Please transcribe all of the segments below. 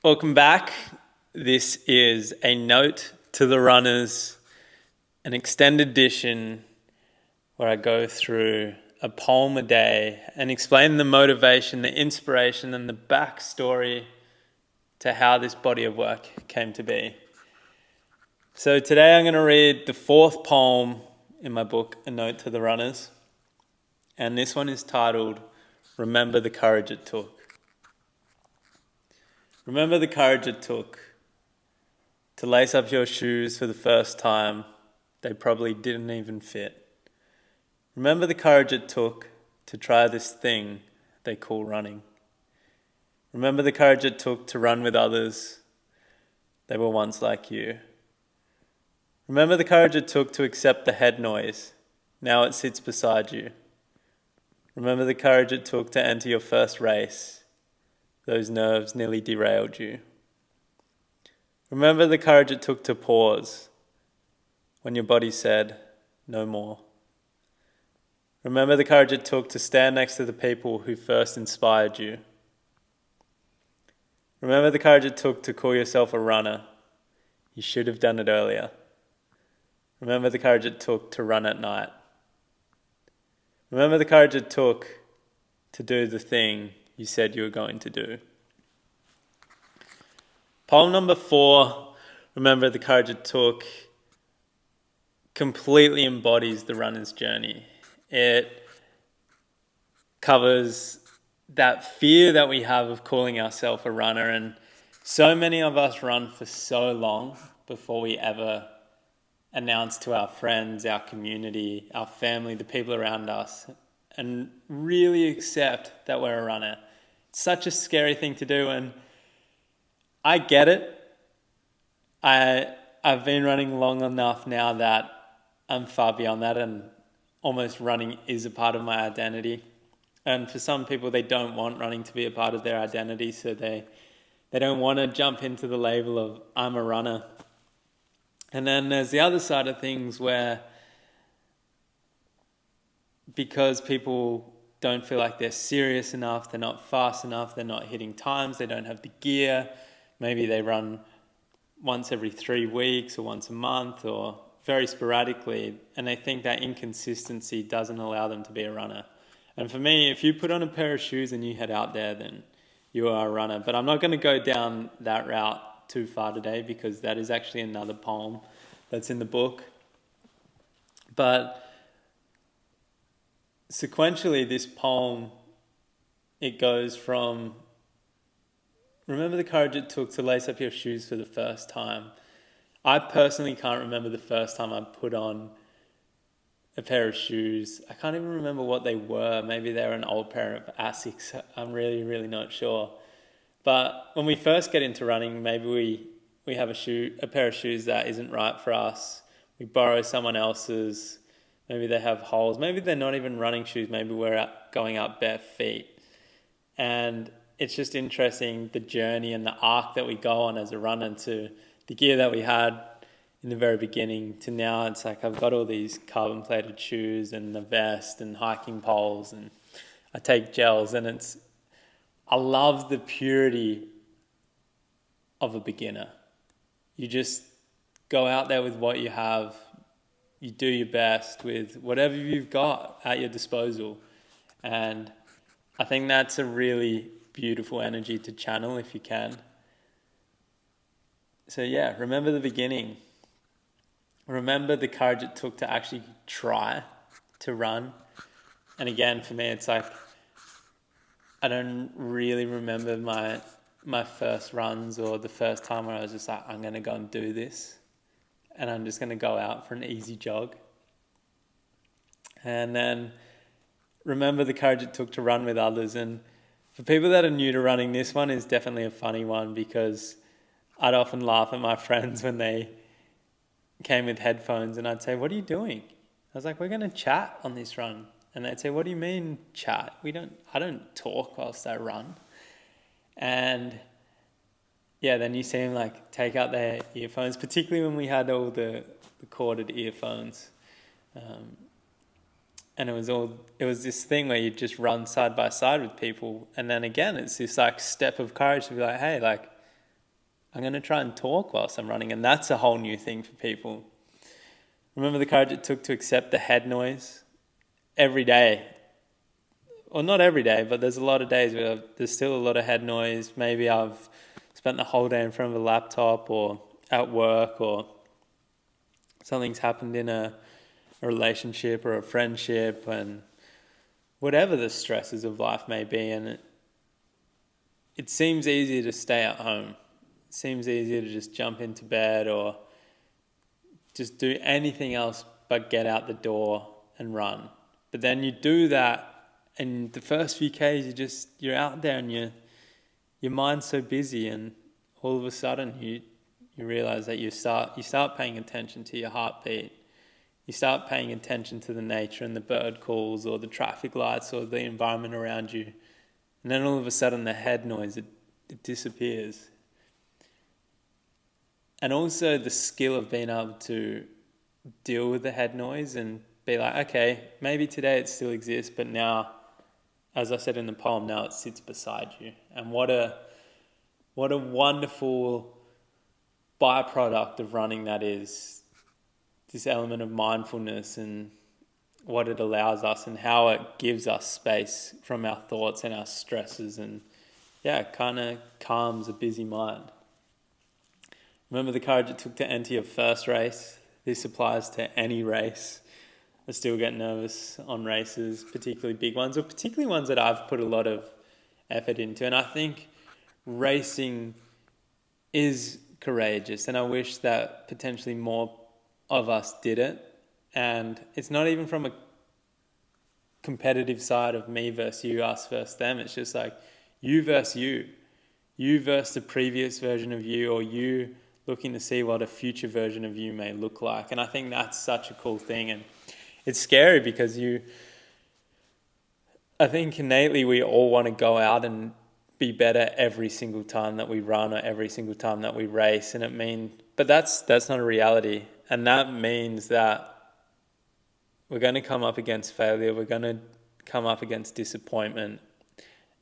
Welcome back. This is a note to the runners, an extended edition where I go through a poem a day and explain the motivation, the inspiration, and the backstory to how this body of work came to be. So today I'm going to read the fourth poem in my book, A Note to the Runners. And this one is titled, Remember the Courage It Took. Remember the courage it took to lace up your shoes for the first time. They probably didn't even fit. Remember the courage it took to try this thing they call running. Remember the courage it took to run with others. They were once like you. Remember the courage it took to accept the head noise. Now it sits beside you. Remember the courage it took to enter your first race. Those nerves nearly derailed you. Remember the courage it took to pause when your body said, no more. Remember the courage it took to stand next to the people who first inspired you. Remember the courage it took to call yourself a runner. You should have done it earlier. Remember the courage it took to run at night. Remember the courage it took to do the thing you said you were going to do. Poem number 4, Remember the Courage It Took, completely embodies the runner's journey. It covers that fear that we have of calling ourselves a runner, and so many of us run for so long before we ever announce to our friends, our community, our family, the people around us, and really accept that we're a runner. It's such a scary thing to do, and I get it. I've been running long enough now that I'm far beyond that, and almost running is a part of my identity. And for some people, they don't want running to be a part of their identity, so they don't want to jump into the label of I'm a runner. And then there's the other side of things where, because people don't feel like they're serious enough, they're not fast enough, they're not hitting times, they don't have the gear, maybe they run once every 3 weeks or once a month or very sporadically, and they think that inconsistency doesn't allow them to be a runner. And for me, if you put on a pair of shoes and you head out there, then you are a runner. But I'm not going to go down that route too far today, because that is actually another poem that's in the book. But sequentially, this poem, it goes from remember the courage it took to lace up your shoes for the first time. I personally can't remember the first time I put on a pair of shoes. I can't even remember what they were. Maybe they were an old pair of Asics. I'm really not sure. But when we first get into running, maybe we have a pair of shoes that isn't right for us. We borrow someone else's. Maybe they have holes. Maybe they're not even running shoes. Maybe we're going out bare feet. And it's just interesting, the journey and the arc that we go on as a runner, to the gear that we had in the very beginning to now. It's like I've got all these carbon plated shoes and the vest and hiking poles, and I take gels, and I love the purity of a beginner. You just go out there with what you have. You do your best with whatever you've got at your disposal. And I think that's a really beautiful energy to channel if you can. So yeah, remember the beginning. Remember the courage it took to actually try to run. And again, for me, it's like, I don't really remember my first runs or the first time where I was just like, I'm going to go and do this. And I'm just going to go out for an easy jog. And then remember the courage it took to run with others. And for people that are new to running, this one is definitely a funny one, because I'd often laugh at my friends when they came with headphones, and I'd say, what are you doing? I was like, we're going to chat on this run. And they'd say, what do you mean chat? I don't talk whilst I run. And yeah, then you see them like take out their earphones, particularly when we had all the corded earphones. And it was this thing where you just run side by side with people. And then again, it's this like step of courage to be like, hey, like, I'm going to try and talk whilst I'm running. And that's a whole new thing for people. Remember the courage it took to accept the head noise every day. Well, not every day, but there's a lot of days where there's still a lot of head noise. Maybe I've spent the whole day in front of a laptop or at work, or something's happened in a relationship or a friendship, and whatever the stresses of life may be. And it seems easier to stay at home. It seems easier to just jump into bed or just do anything else but get out the door and run. But then you do that, and the first few Ks, you're out there and your mind's so busy, and all of a sudden you realize that you start paying attention to your heartbeat. You start paying attention to the nature and the bird calls or the traffic lights or the environment around you. And then all of a sudden the head noise, it disappears. And also the skill of being able to deal with the head noise and be like, okay, maybe today it still exists, but now, as I said in the poem, now it sits beside you. And what a wonderful byproduct of running that is, this element of mindfulness and what it allows us and how it gives us space from our thoughts and our stresses, and it kind of calms a busy mind. Remember the courage it took to enter your first race. This applies to any race. I still get nervous on races, particularly big ones, or particularly ones that I've put a lot of effort into. And I think racing is courageous, and I wish that potentially more of us did it. And it's not even from a competitive side of me versus you, us versus them. It's just like you versus you versus the previous version of you, or you looking to see what a future version of you may look like. And I think that's such a cool thing. And it's scary because I think innately we all want to go out and be better every single time that we run or every single time that we race. But that's not a reality. And that means that we're going to come up against failure. We're going to come up against disappointment.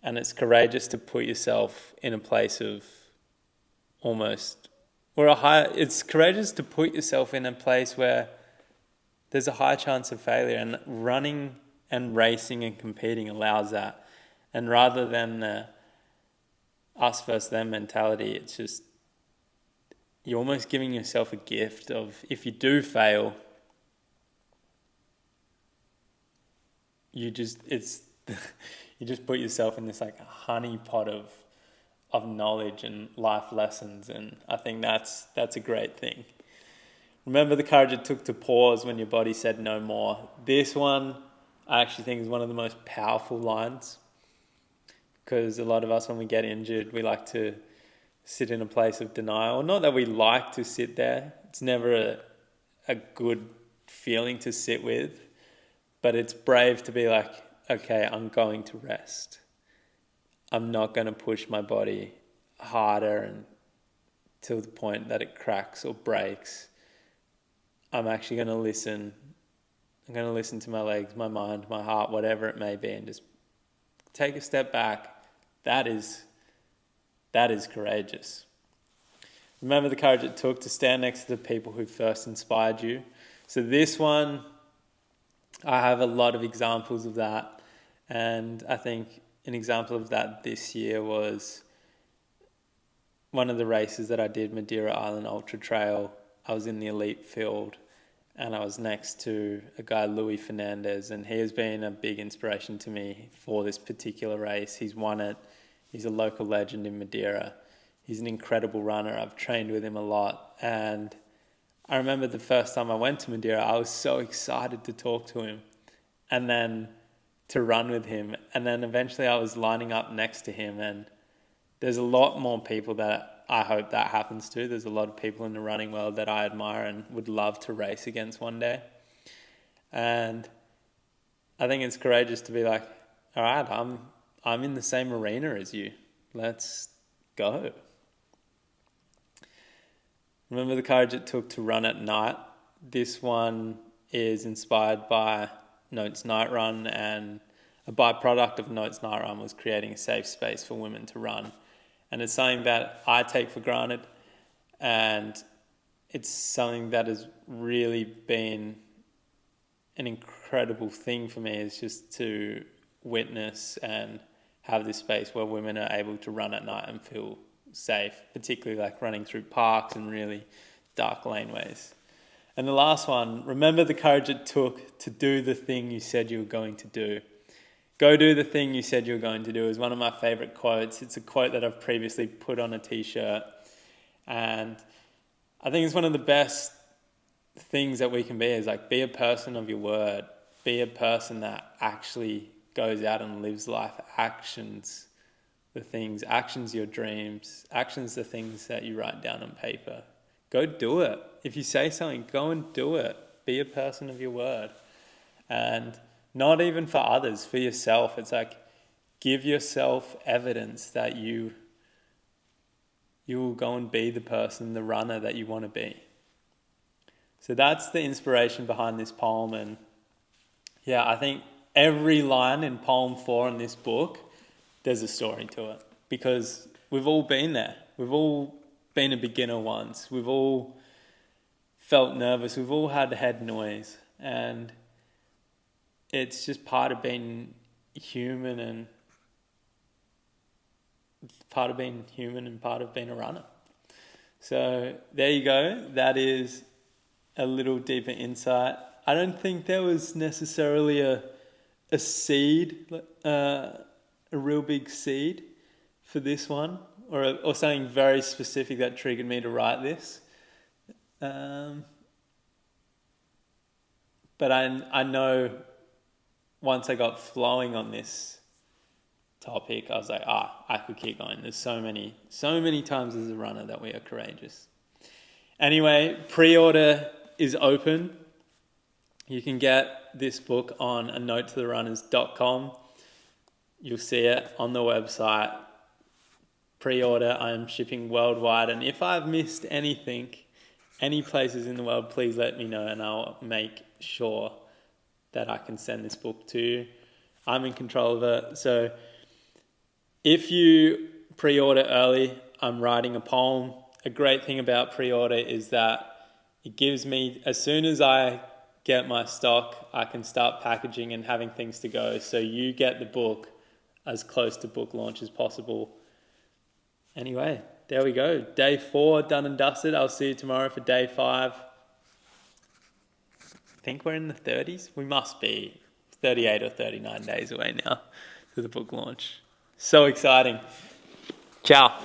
And it's courageous to put yourself in a place of it's courageous to put yourself in a place where there's a high chance of failure, and running and racing and competing allows that. And rather than us versus them mentality, it's just, you're almost giving yourself a gift of, if you do fail, you just put yourself in this like honey pot of knowledge and life lessons. And I think that's a great thing. Remember the courage it took to pause when your body said no more. This one I actually think is one of the most powerful lines, because a lot of us, when we get injured, we like to sit in a place of denial. Not that we like to sit there. It's never a good feeling to sit with, but it's brave to be like, okay, I'm going to rest. I'm not going to push my body harder and till the point that it cracks or breaks. I'm actually going to listen. I'm going to listen to my legs, my mind, my heart, whatever it may be, and just take a step back. That is courageous. Remember the courage it took to stand next to the people who first inspired you. So this one, I have a lot of examples of that. And I think an example of that this year was one of the races that I did, Madeira Island Ultra Trail. I was in the elite field, and I was next to a guy, Louis Fernandez, and he has been a big inspiration to me for this particular race. He's won it. He's a local legend in Madeira. He's an incredible runner. I've trained with him a lot. And I remember the first time I went to Madeira, I was so excited to talk to him and then to run with him. And then eventually I was lining up next to him, and there's a lot more people that I hope that happens to. There's a lot of people in the running world that I admire and would love to race against one day. And I think it's courageous to be like, all right, I'm in the same arena as you. Let's go. Remember the courage it took to run at night. This one is inspired by Notes Night Run, and a byproduct of Notes Night Run was creating a safe space for women to run. And it's something that I take for granted. And it's something that has really been an incredible thing for me, is just to witness and have this space where women are able to run at night and feel safe, particularly like running through parks and really dark laneways. And the last one, remember the courage it took to do the thing you said you were going to do. Go do the thing you said you were going to do is one of my favorite quotes. It's a quote that I've previously put on a t-shirt. And I think it's one of the best things that we can be, is like, be a person of your word. Be a person that actually goes out and lives life, actions the things, actions your dreams, actions the things that you write down on paper. Go do it. If you say something, go and do it. Be a person of your word. And not even for others, for yourself. It's like, give yourself evidence that you will go and be the person, the runner that you want to be. So that's the inspiration behind this poem. And yeah, I think every line in poem 4 in this book, there's a story to it, because we've all been there. We've all been a beginner once. We've all felt nervous. We've all had head noise, and it's just part of being human, and part of being a runner. So there you go. That is a little deeper insight. I don't think there was necessarily a seed, a real big seed for this one, or something very specific that triggered me to write this. But I know once I got flowing on this topic, I was like, I could keep going. There's so many times as a runner that we are courageous. Anyway, pre-order is open. You can get this book on anotetotherunners.com. You'll see it on the website. Pre-order. I am shipping worldwide. And if I've missed anything, any places in the world, please let me know, and I'll make sure that I can send this book to you. I'm in control of it. So if you pre-order early, I'm writing a poem. A great thing about pre-order is that it gives me, as soon as I get my stock, I can start packaging and having things to go. So you get the book as close to book launch as possible. Anyway, there we go. Day 4 done and dusted. I'll see you tomorrow for day 5. I think we're in the 30s. We must be 38 or 39 days away now to the book launch. So exciting. Ciao.